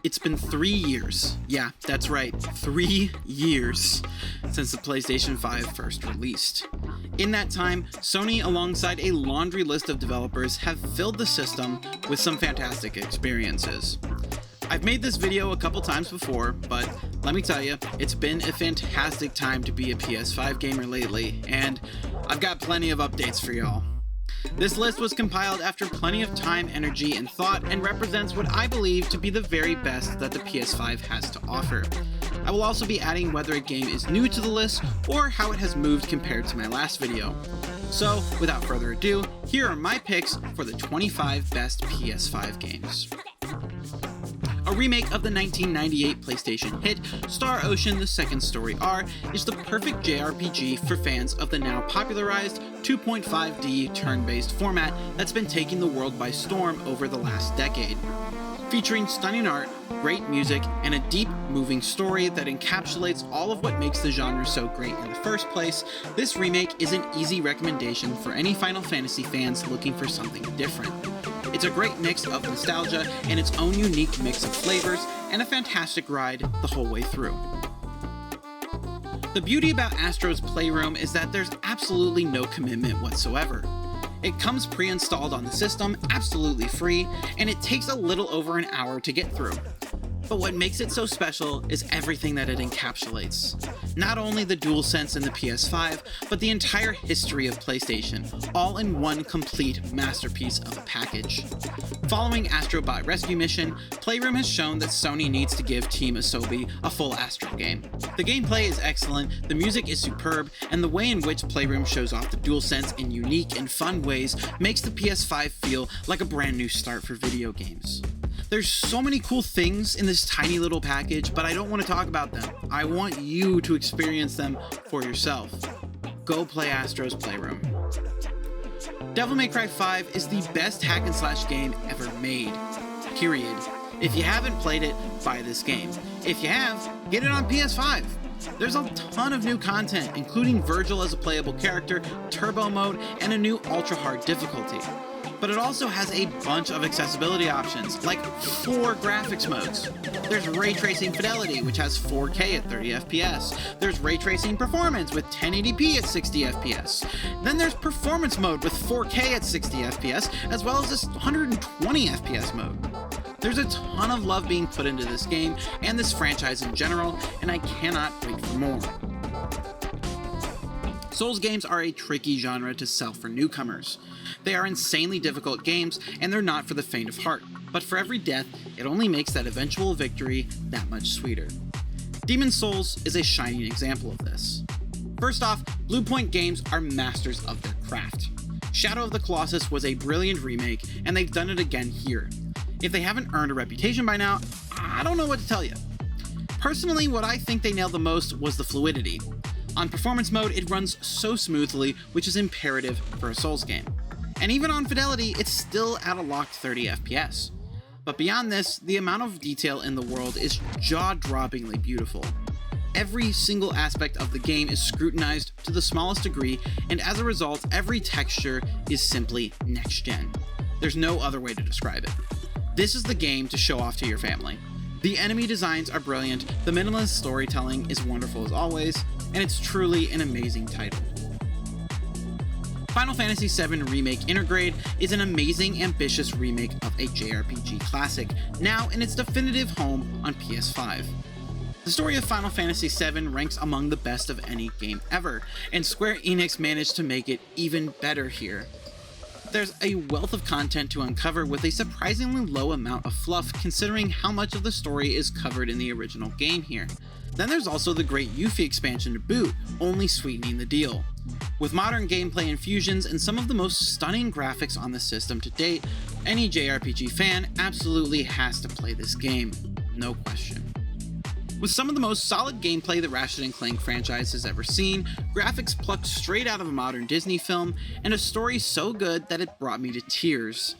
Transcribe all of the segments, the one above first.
It's been 3 years. Yeah, that's right, 3 years since the PlayStation 5 first released. In that time, Sony, alongside a laundry list of developers, have filled the system with some fantastic experiences. I've made this video a couple times before, but let me tell you, it's been a fantastic time to be a PS5 gamer lately, and I've got plenty of updates for y'all. This list was compiled after plenty of time, energy, and thought, and represents what I believe to be the very best that the PS5 has to offer. I will also be adding whether a game is new to the list, or how it has moved compared to my last video. So, without further ado, here are my picks for the 25 best PS5 games. A remake of the 1998 PlayStation hit, Star Ocean: The Second Story R is the perfect JRPG for fans of the now popularized 2.5D turn-based format that's been taking the world by storm over the last decade. Featuring stunning art, great music, and a deep, moving story that encapsulates all of what makes the genre so great in the first place, this remake is an easy recommendation for any Final Fantasy fans looking for something different. It's a great mix of nostalgia and its own unique mix of flavors, and a fantastic ride the whole way through. The beauty about Astros Playroom is that there's absolutely no commitment whatsoever. It comes pre-installed on the system, absolutely free, and it takes a little over an hour to get through. But what makes it so special is everything that it encapsulates. Not only the DualSense and the PS5, but the entire history of PlayStation, all in one complete masterpiece of a package. Following Astrobot Rescue Mission, Playroom has shown that Sony needs to give Team Asobi a full Astro game. The gameplay is excellent, the music is superb, and the way in which Playroom shows off the DualSense in unique and fun ways makes the PS5 feel like a brand new start for video games. There's so many cool things in this tiny little package, but I don't want to talk about them. I want you to experience them for yourself. Go play Astros Playroom. Devil May Cry 5 is the best hack and slash game ever made. Period. If you haven't played it, buy this game. If you have, get it on PS5. There's a ton of new content, including Virgil as a playable character, turbo mode, and a new ultra-hard difficulty. But it also has a bunch of accessibility options, like 4 graphics modes. There's Ray Tracing Fidelity, which has 4K at 30 FPS. There's Ray Tracing Performance with 1080p at 60 FPS. Then there's Performance Mode with 4K at 60 FPS, as well as this 120 FPS mode. There's a ton of love being put into this game, and this franchise in general, and I cannot wait for more. Souls games are a tricky genre to sell for newcomers. They are insanely difficult games, and they're not for the faint of heart, but for every death, it only makes that eventual victory that much sweeter. Demon's Souls is a shining example of this. First off, Bluepoint Games are masters of their craft. Shadow of the Colossus was a brilliant remake, and they've done it again here. If they haven't earned a reputation by now, I don't know what to tell you. Personally, what I think they nailed the most was the fluidity. On performance mode, it runs so smoothly, which is imperative for a Souls game. And even on fidelity, it's still at a locked 30 FPS. But beyond this, the amount of detail in the world is jaw-droppingly beautiful. Every single aspect of the game is scrutinized to the smallest degree, and as a result, every texture is simply next-gen. There's no other way to describe it. This is the game to show off to your family. The enemy designs are brilliant, the minimalist storytelling is wonderful as always, and it's truly an amazing title. Final Fantasy VII Remake Intergrade is an amazing, ambitious remake of a JRPG classic, now in its definitive home on PS5. The story of Final Fantasy VII ranks among the best of any game ever, and Square Enix managed to make it even better here. There's a wealth of content to uncover with a surprisingly low amount of fluff considering how much of the story is covered in the original game here. Then there's also the great Yuffie expansion to boot, only sweetening the deal. With modern gameplay infusions and some of the most stunning graphics on the system to date, any JRPG fan absolutely has to play this game, no question. With some of the most solid gameplay the Ratchet & Clank franchise has ever seen, graphics plucked straight out of a modern Disney film, and a story so good that it brought me to tears,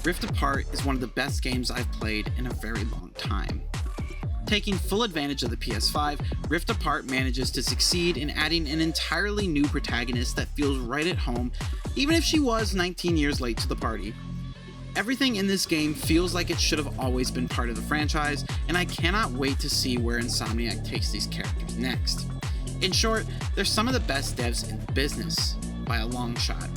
Rift Apart is one of the best games I've played in a very long time. Taking full advantage of the PS5, Rift Apart manages to succeed in adding an entirely new protagonist that feels right at home, even if she was 19 years late to the party. Everything in this game feels like it should have always been part of the franchise, and I cannot wait to see where Insomniac takes these characters next. In short, they're some of the best devs in the business, by a long shot.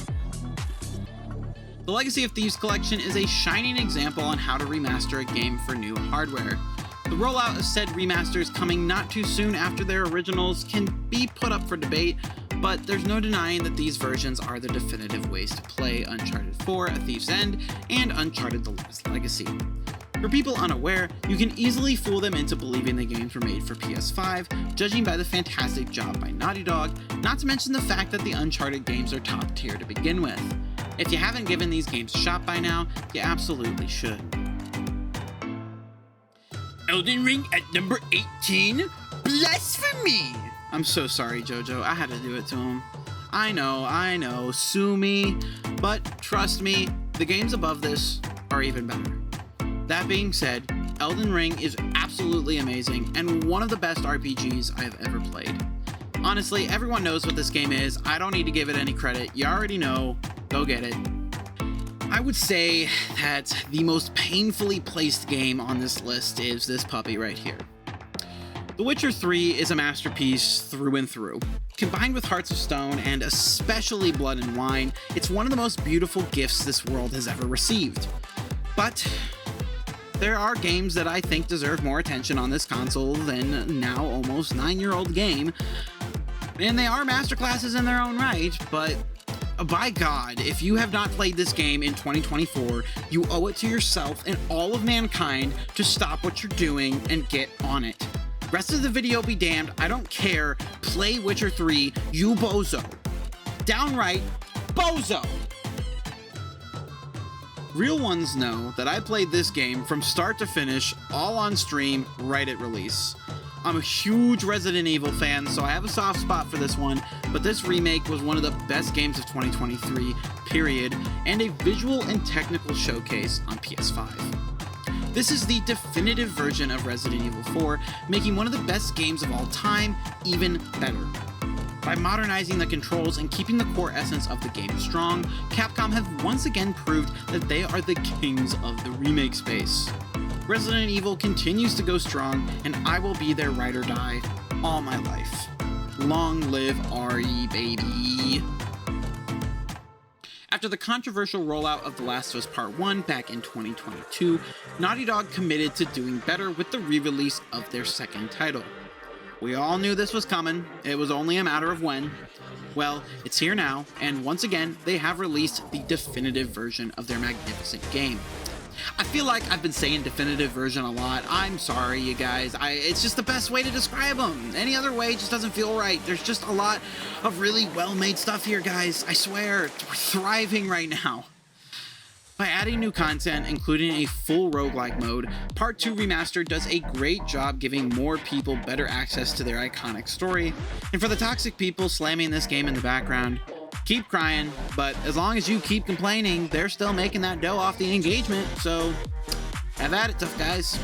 The Legacy of Thieves collection is a shining example on how to remaster a game for new hardware. The rollout of said remasters coming not too soon after their originals can be put up for debate, but there's no denying that these versions are the definitive ways to play Uncharted 4: A Thief's End and Uncharted: The Lost Legacy. For people unaware, you can easily fool them into believing the games were made for PS5, judging by the fantastic job by Naughty Dog, not to mention the fact that the Uncharted games are top tier to begin with. If you haven't given these games a shot by now, you absolutely should. Elden Ring at number 18? Blasphemy! I'm so sorry, Jojo. I had to do it to him. I know, sue me, but trust me, the games above this are even better. That being said, Elden Ring is absolutely amazing and one of the best RPGs I have ever played. Honestly, everyone knows what this game is. I don't need to give it any credit. You already know. Go get it. I would say that the most painfully placed game on this list is this puppy right here. The Witcher 3 is a masterpiece through and through. Combined with Hearts of Stone and especially Blood and Wine, it's one of the most beautiful gifts this world has ever received. But there are games that I think deserve more attention on this console than a now almost 9-year-old game, and they are masterclasses in their own right, but by God, if you have not played this game in 2024, you owe it to yourself and all of mankind to stop what you're doing and get on it. Rest of the video be damned, I don't care. Play Witcher 3, you bozo. Downright bozo. Real ones know that I played this game from start to finish, all on stream, right at release. I'm a huge Resident Evil fan, so I have a soft spot for this one, but this remake was one of the best games of 2023, period, and a visual and technical showcase on PS5. This is the definitive version of Resident Evil 4, making one of the best games of all time even better. By modernizing the controls and keeping the core essence of the game strong, Capcom have once again proved that they are the kings of the remake space. Resident Evil continues to go strong, and I will be their ride or die all my life. Long live RE, baby! After the controversial rollout of The Last of Us Part 1 back in 2022, Naughty Dog committed to doing better with the re-release of their second title. We all knew this was coming, it was only a matter of when. Well, it's here now, and once again, they have released the definitive version of their magnificent game. I feel like I've been saying definitive version a lot. I'm sorry, you guys. It's just the best way to describe them. Any other way just doesn't feel right. There's just a lot of really well-made stuff here, guys. I swear, we're thriving right now. By adding new content, including a full roguelike mode, Part 2 Remastered does a great job giving more people better access to their iconic story. And for the toxic people slamming this game in the background, keep crying, but as long as you keep complaining, they're still making that dough off the engagement, so have at it, tough guys.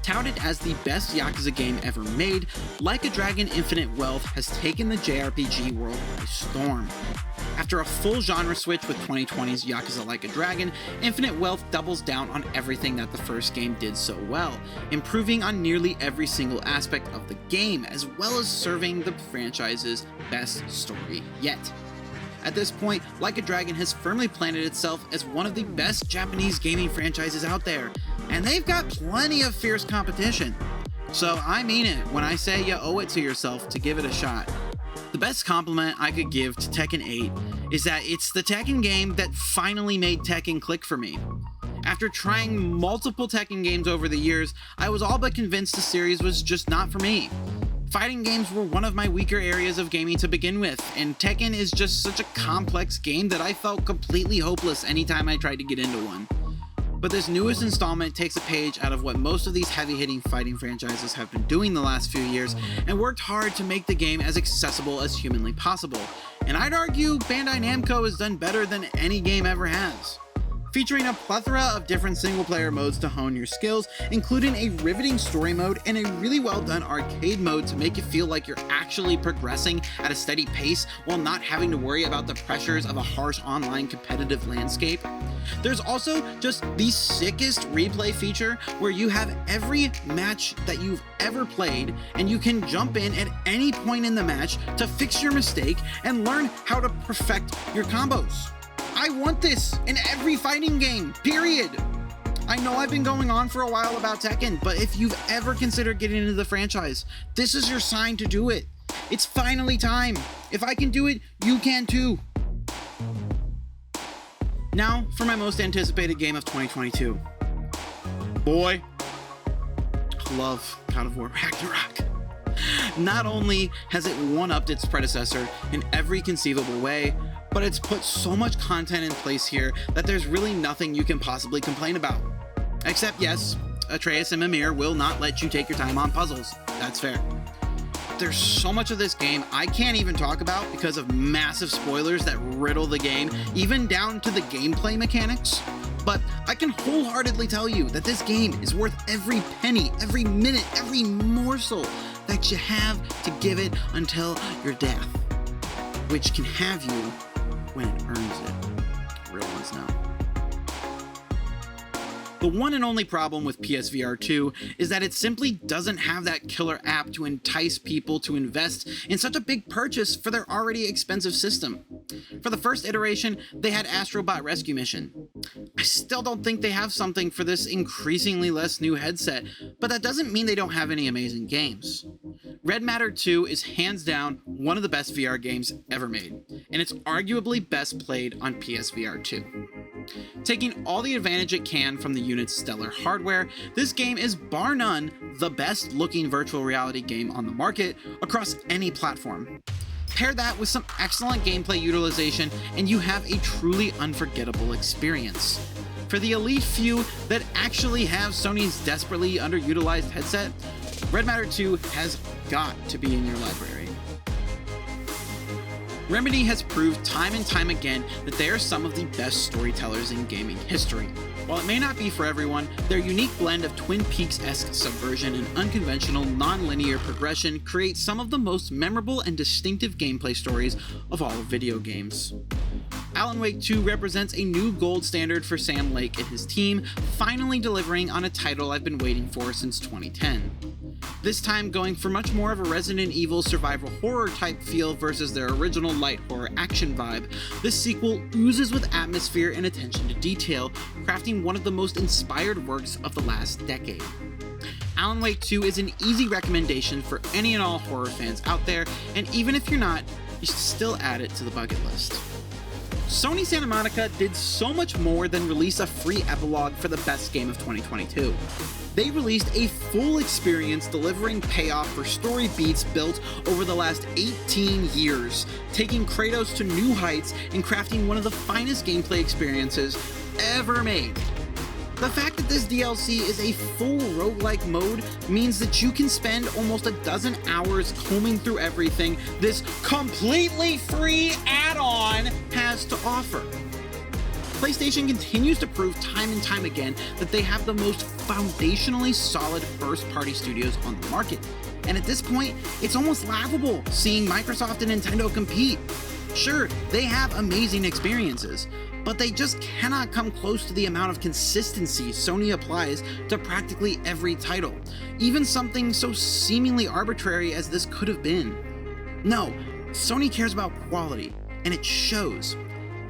Touted as the best Yakuza game ever made, Like a Dragon Infinite Wealth has taken the JRPG world by storm. After a full genre switch with 2020's Yakuza Like a Dragon, Infinite Wealth doubles down on everything that the first game did so well, improving on nearly every single aspect of the game, as well as serving the franchise's best story yet. At this point, Like a Dragon has firmly planted itself as one of the best Japanese gaming franchises out there, and they've got plenty of fierce competition. So I mean it when I say you owe it to yourself to give it a shot. The best compliment I could give to Tekken 8 is that it's the Tekken game that finally made Tekken click for me. After trying multiple Tekken games over the years, I was all but convinced the series was just not for me. Fighting games were one of my weaker areas of gaming to begin with, and Tekken is just such a complex game that I felt completely hopeless anytime I tried to get into one. But this newest installment takes a page out of what most of these heavy-hitting fighting franchises have been doing the last few years, and worked hard to make the game as accessible as humanly possible. And I'd argue Bandai Namco has done better than any game ever has. featuring a plethora of different single-player modes to hone your skills, including a riveting story mode and a really well-done arcade mode to make you feel like you're actually progressing at a steady pace while not having to worry about the pressures of a harsh online competitive landscape. There's also just the sickest replay feature where you have every match that you've ever played and you can jump in at any point in the match to fix your mistake and learn how to perfect your combos. I want this in every fighting game, period. I know I've been going on for a while about Tekken, but if you've ever considered getting into the franchise, this is your sign to do it. It's finally time. If I can do it, you can too. Now for my most anticipated game of 2022. Boy, I love God of War Ragnarok. Not only has it one-upped its predecessor in every conceivable way, but it's put so much content in place here that there's really nothing you can possibly complain about. Except yes, Atreus and Mimir will not let you take your time on puzzles. That's fair. There's so much of this game I can't even talk about because of massive spoilers that riddle the game, even down to the gameplay mechanics. But I can wholeheartedly tell you that this game is worth every penny, every minute, every morsel that you have to give it until your death, which can have you when it earns it. Real ones know. The one and only problem with PSVR 2 is that it simply doesn't have that killer app to entice people to invest in such a big purchase for their already expensive system. For the first iteration, they had Astrobot Rescue Mission. I still don't think they have something for this increasingly less new headset, but that doesn't mean they don't have any amazing games. Red Matter 2 is hands down one of the best VR games ever made, and it's arguably best played on PSVR 2. Taking all the advantage it can from the unit's stellar hardware, this game is bar none the best looking virtual reality game on the market across any platform. Pair that with some excellent gameplay utilization and you have a truly unforgettable experience. For the elite few that actually have Sony's desperately underutilized headset, Red Matter 2 has got to be in your library. Remedy has proved time and time again that they are some of the best storytellers in gaming history. While it may not be for everyone, their unique blend of Twin Peaks-esque subversion and unconventional, non-linear progression creates some of the most memorable and distinctive gameplay stories of all of video games. Allan Wake 2 represents a new gold standard for Sam Lake and his team, finally delivering on a title I've been waiting for since 2010. This time going for much more of a Resident Evil survival horror type feel versus their original light horror action vibe, this sequel oozes with atmosphere and attention to detail, crafting one of the most inspired works of the last decade. Allan Wake 2 is an easy recommendation for any and all horror fans out there, and even if you're not, you should still add it to the bucket list. Sony Santa Monica did so much more than release a free epilogue for the best game of 2022. They released a full experience delivering payoff for story beats built over the last 18 years, taking Kratos to new heights and crafting one of the finest gameplay experiences ever made. The fact that this DLC is a full roguelike mode means that you can spend almost a dozen hours combing through everything this completely free add-on has to offer. PlayStation continues to prove time and time again that they have the most foundationally solid first-party studios on the market. And at this point, it's almost laughable seeing Microsoft and Nintendo compete. Sure, they have amazing experiences, but they just cannot come close to the amount of consistency Sony applies to practically every title, even something so seemingly arbitrary as this could have been. No, Sony cares about quality, and it shows.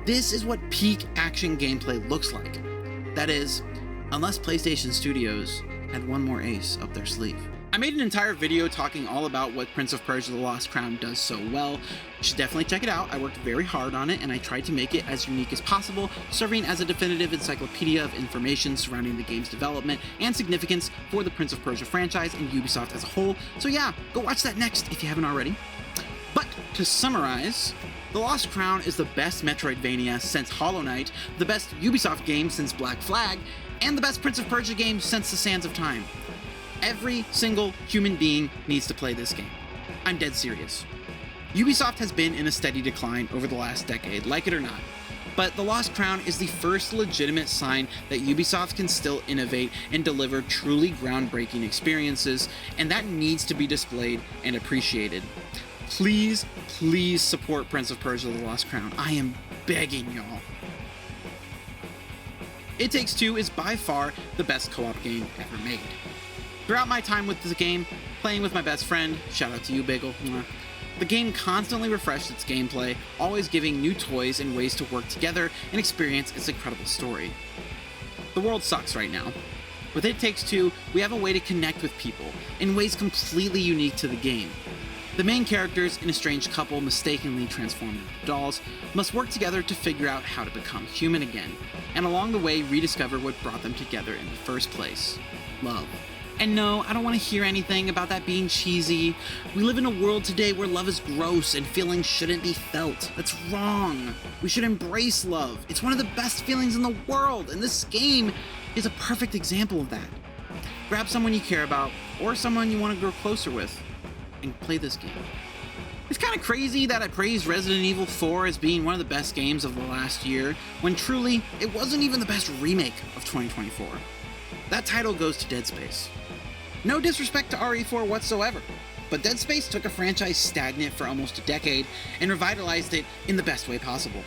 This is what peak action gameplay looks like. That is, unless PlayStation Studios had one more ace up their sleeve. I made an entire video talking all about what Prince of Persia: The Lost Crown does so well. You should definitely check it out. I worked very hard on it and I tried to make it as unique as possible, serving as a definitive encyclopedia of information surrounding the game's development and significance for the Prince of Persia franchise and Ubisoft as a whole. So yeah, go watch that next if you haven't already. But to summarize, The Lost Crown is the best Metroidvania since Hollow Knight, the best Ubisoft game since Black Flag, and the best Prince of Persia game since The Sands of Time. Every single human being needs to play this game. I'm dead serious. Ubisoft has been in a steady decline over the last decade, like it or not. but The Lost Crown is the first legitimate sign that Ubisoft can still innovate and deliver truly groundbreaking experiences, and that needs to be displayed and appreciated. Please, please support Prince of Persia: The Lost Crown. I am begging y'all. It Takes Two is by far the best co-op game ever made. Throughout my time with the game, playing with my best friend, shout out to you, Bagel, the game constantly refreshed its gameplay, always giving new toys and ways to work together and experience its incredible story. The world sucks right now. With It Takes Two, we have a way to connect with people in ways completely unique to the game. The main characters, an estranged couple mistakenly transformed into dolls, must work together to figure out how to become human again, and along the way rediscover what brought them together in the first place: love. And no, I don't want to hear anything about that being cheesy. We live in a world today where love is gross and feelings shouldn't be felt. That's wrong. We should embrace love. It's one of the best feelings in the world, and this game is a perfect example of that. Grab someone you care about, or someone you want to grow closer with, and play this game. It's kind of crazy that I praised Resident Evil 4 as being one of the best games of the last year, when truly, it wasn't even the best remake of 2024. That title goes to Dead Space. No disrespect to RE4 whatsoever, but Dead Space took a franchise stagnant for almost a decade and revitalized it in the best way possible.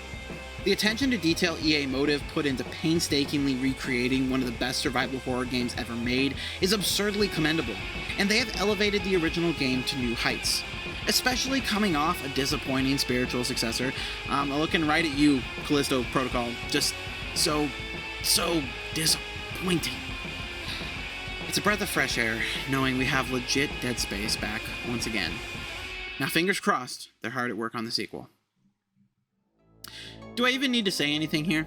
The attention to detail EA Motive put into painstakingly recreating one of the best survival horror games ever made is absurdly commendable, and they have elevated the original game to new heights. Especially coming off a disappointing spiritual successor. I'm looking right at you, Callisto Protocol. Just so disappointing. It's a breath of fresh air, knowing we have legit Dead Space back once again. Now, fingers crossed, they're hard at work on the sequel. Do I even need to say anything here?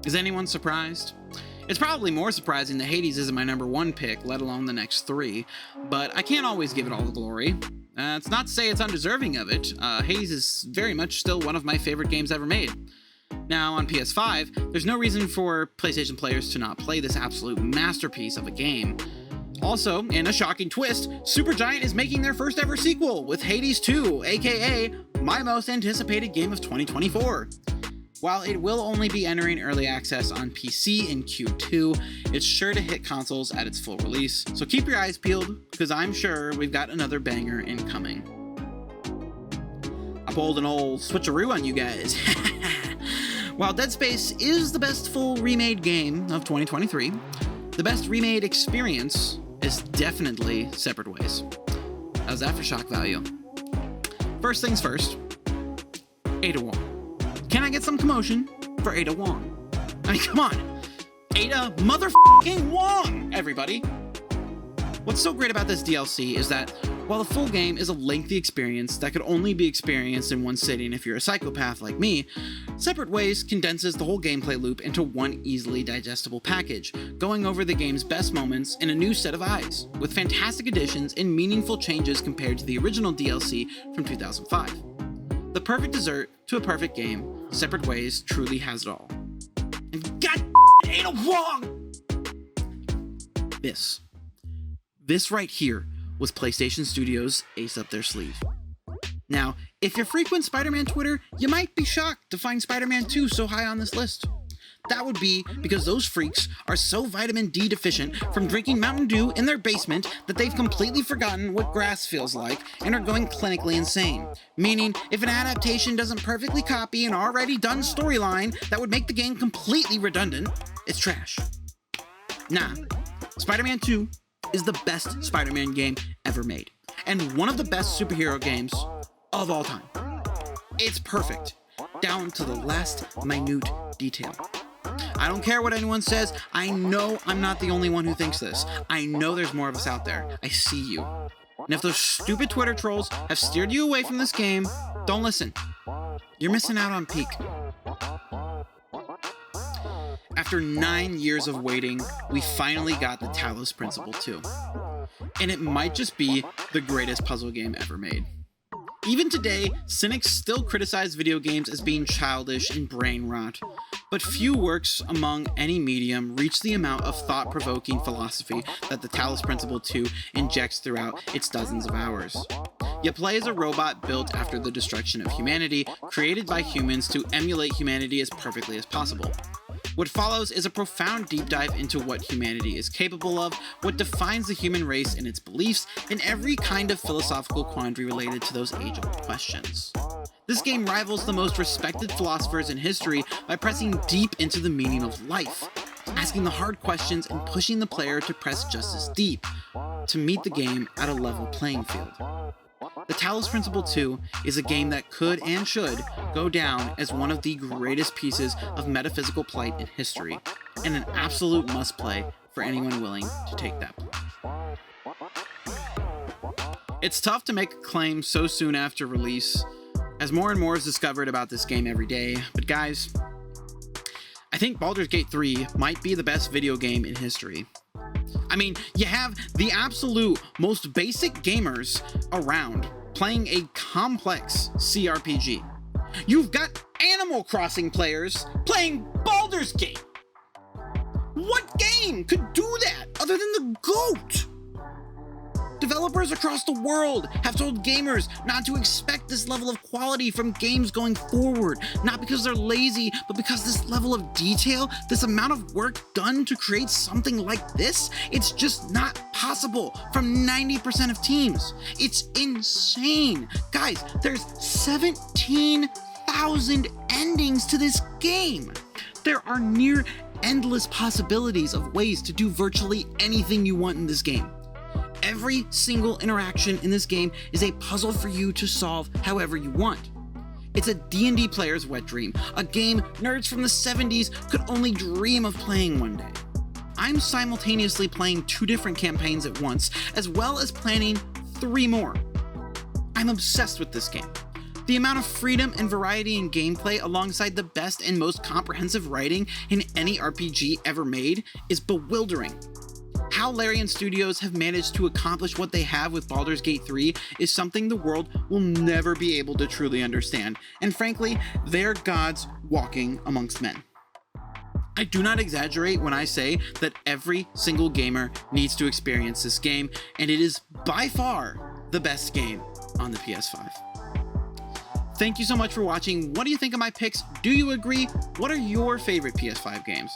Is anyone surprised? It's probably more surprising that Hades isn't my number one pick, let alone the next three, but I can't always give it all the glory. It's not to say it's undeserving of it. Hades is very much still one of my favorite games ever made. Now, on PS5, there's no reason for PlayStation players to not play this absolute masterpiece of a game. Also, in a shocking twist, Supergiant is making their first ever sequel with Hades 2, aka my most anticipated game of 2024. While it will only be entering early access on PC in Q2, it's sure to hit consoles at its full release, so keep your eyes peeled, because I'm sure we've got another banger incoming. I pulled an old switcheroo on you guys. While Dead Space is the best full remade game of 2023, the best remade experience is definitely Separate Ways. How's that for shock value? First things first, Ada Wong. Can I get some commotion for Ada Wong? I mean, come on. Ada motherfucking Wong, everybody. What's so great about this DLC is that while the full game is a lengthy experience that could only be experienced in one sitting if you're a psychopath like me, Separate Ways condenses the whole gameplay loop into one easily digestible package, going over the game's best moments in a new set of eyes, with fantastic additions and meaningful changes compared to the original DLC from 2005. The perfect dessert to a perfect game, Separate Ways truly has it all. And God Ada Wong! This right here was PlayStation Studios' ace up their sleeve. Now, if you frequent Spider-Man Twitter, you might be shocked to find Spider-Man 2 so high on this list. That would be because those freaks are so vitamin D deficient from drinking Mountain Dew in their basement that they've completely forgotten what grass feels like and are going clinically insane. Meaning, if an adaptation doesn't perfectly copy an already done storyline that would make the game completely redundant, it's trash. Nah, Spider-Man 2 is the best Spider-Man game ever made, and one of the best superhero games of all time. It's perfect, down to the last minute detail. I don't care what anyone says, I know I'm not the only one who thinks this. I know there's more of us out there. I see you. And if those stupid Twitter trolls have steered you away from this game, don't listen. You're missing out on peak. After 9 years of waiting, we finally got the Talis Principle 2. And it might just be the greatest puzzle game ever made. Even today, cynics still criticize video games as being childish and brain rot, but few works among any medium reach the amount of thought-provoking philosophy that the Talis Principle 2 injects throughout its dozens of hours. You play as a robot built after the destruction of humanity, created by humans to emulate humanity as perfectly as possible. What follows is a profound deep dive into what humanity is capable of, what defines the human race and its beliefs, and every kind of philosophical quandary related to those age-old questions. This game rivals the most respected philosophers in history by pressing deep into the meaning of life, asking the hard questions and pushing the player to press just as deep, to meet the game at a level playing field. The Talis Principle 2 is a game that could and should go down as one of the greatest pieces of metaphysical plight in history, and an absolute must-play for anyone willing to take that plunge. It's tough to make a claim so soon after release, as more and more is discovered about this game every day, but guys, I think Baldur's Gate 3 might be the best video game in history. I mean, you have the absolute most basic gamers around playing a complex CRPG. You've got Animal Crossing players playing Baldur's Gate. What game could do that other than the GOAT? Developers across the world have told gamers not to expect this level of quality from games going forward, not because they're lazy, but because this level of detail, this amount of work done to create something like this, it's just not possible from 90% of teams. It's insane. Guys, there's 17,000 endings to this game. There are near endless possibilities of ways to do virtually anything you want in this game. Every single interaction in this game is a puzzle for you to solve however you want. It's a D&D player's wet dream, a game nerds from the 70s could only dream of playing one day. I'm simultaneously playing 2 different campaigns at once, as well as planning 3 more. I'm obsessed with this game. The amount of freedom and variety in gameplay alongside the best and most comprehensive writing in any RPG ever made is bewildering. How Larian Studios have managed to accomplish what they have with Baldur's Gate 3 is something the world will never be able to truly understand, and frankly, they're gods walking amongst men. I do not exaggerate when I say that every single gamer needs to experience this game, and it is by far the best game on the PS5. Thank you so much for watching. What do you think of my picks? Do you agree? What are your favorite PS5 games?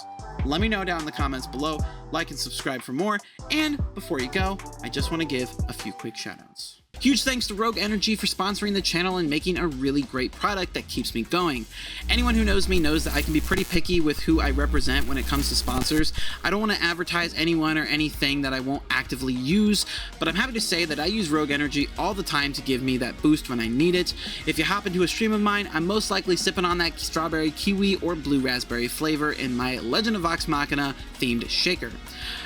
Let me know down in the comments below, like and subscribe for more, and before you go, I just want to give a few quick shoutouts. Huge thanks to Rogue Energy for sponsoring the channel and making a really great product that keeps me going. Anyone who knows me knows that I can be pretty picky with who I represent when it comes to sponsors. I don't want to advertise anyone or anything that I won't actively use, but I'm happy to say that I use Rogue Energy all the time to give me that boost when I need it. If you hop into a stream of mine, I'm most likely sipping on that strawberry kiwi or blue raspberry flavor in my Legend of Vox Machina themed shaker.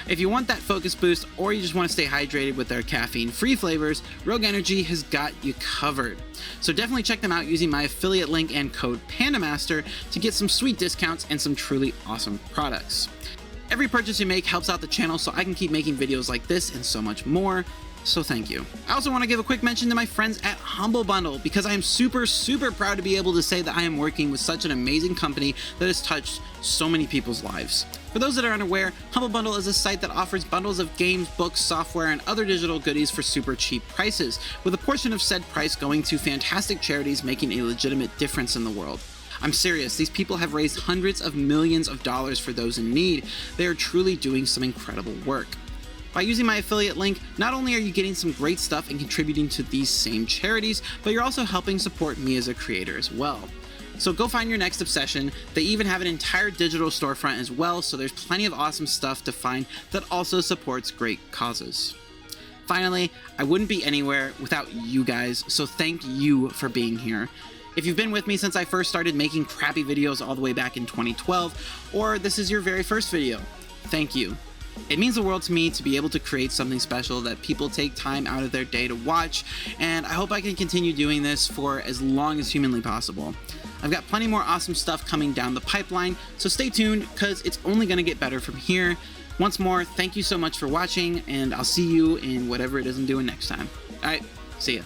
If you want that focus boost or you just want to stay hydrated with their caffeine-free flavors, Rogue Energy has got you covered. So definitely check them out using my affiliate link and code PandaMaster to get some sweet discounts and some truly awesome products. Every purchase you make helps out the channel so I can keep making videos like this and so much more. So thank you. I also want to give a quick mention to my friends at Humble Bundle because I am super proud to be able to say that I am working with such an amazing company that has touched so many people's lives. For those that are unaware, Humble Bundle is a site that offers bundles of games, books, software, and other digital goodies for super cheap prices, with a portion of said price going to fantastic charities making a legitimate difference in the world. I'm serious, these people have raised hundreds of millions of dollars for those in need. They are truly doing some incredible work. By using my affiliate link, not only are you getting some great stuff and contributing to these same charities, but you're also helping support me as a creator as well. So go find your next obsession. They even have an entire digital storefront as well, so there's plenty of awesome stuff to find that also supports great causes. Finally, I wouldn't be anywhere without you guys, so thank you for being here. If you've been with me since I first started making crappy videos all the way back in 2012, or this is your very first video, thank you. It means the world to me to be able to create something special that people take time out of their day to watch, and I hope I can continue doing this for as long as humanly possible. I've got plenty more awesome stuff coming down the pipeline, so stay tuned because it's only going to get better from here. Once more, thank you so much for watching, and I'll see you in whatever it is I'm doing next time. Alright, see ya.